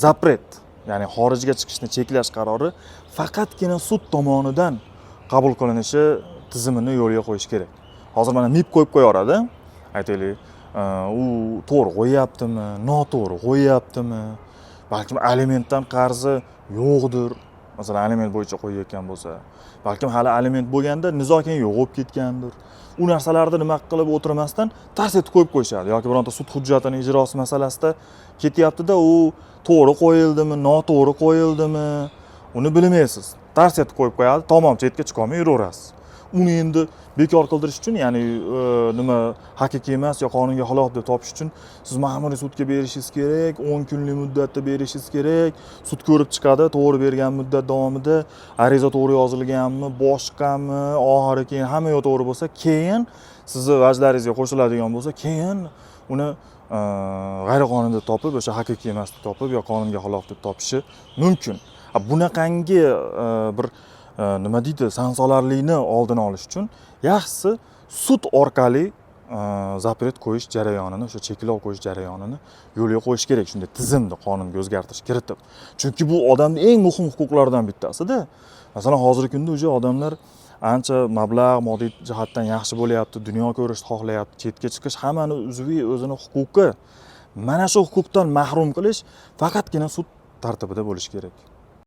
Zapret, ya'ni xorijga chiqishni cheklash qarori faqatgina sud tomonidan qabul qilinishi tizimini yo'lga qo'yish kerak. Hozir mana MIB qo'yib qo'yaveradi. Aytaylik, u to'g'ri qo'yaptimi, noto'g'ri qo'yaptimi? Balkim alimentdan qarzi yo'qdir. Masalan, aliment bo'yicha qo'yayotgan bo'lsa, balkim hali aliment bo'lganda nizo keyin yo'qolib ketgandir. U narsalarni nima qilib o'tirmasdan tars etib qo'yib qo'yishadi yoki bironta sud hujjatining ijrosi masalasida ketyapti-da, u to'g'ri qo'yildimi, noto'g'ri qo'yildimi, uni bilmaysiz. Tars etib qo'yib qo'yadi, tamom, chetga chiqolmay yuraverasiz. Uni endi bekor qildirish uchun, ya'ni nima haqiqiy emas yo qonunga xilof deb topish uchun siz ma'muriy sudga berishingiz kerak, 10 kunlik muddatda berishingiz kerak. Sud ko'rib chiqadi, to'g'ri bergan muddat davomida ariza to'g'ri yozilganmi, boshqami, oxiri keyin hamma yo'q to'g'ri bo'lsa, keyin sizni vajlaringizga qo'shiladigan bo'lsa, keyin uni g'ayriqonuniy deb topib, o'sha haqiqiy emas deb topib yo qonunga xilof deb topishi mumkin. Bunaqangi bir nima deydi, sansolarlikni oldini olish uchun yaxshisi sud orqali zapret qo'yish jarayonini, o'sha cheklov qo'yish jarayonini yo'lga qo'yish kerak, shunday tizimni qonunga o'zgartirish kiritib. Chunki bu odamning eng muhim huquqlaridan bittasida. Masalan, hozirgi kunda o'sha odamlar ancha mablag', moddiy jihatdan yaxshi bo'lyapti, dunyo ko'rishni xohlayapti, chetga chiqish hammani uzviy o'zini huquqi. Mana shu huquqdan mahrum qilish faqatgina sud tartibida bo'lishi kerak.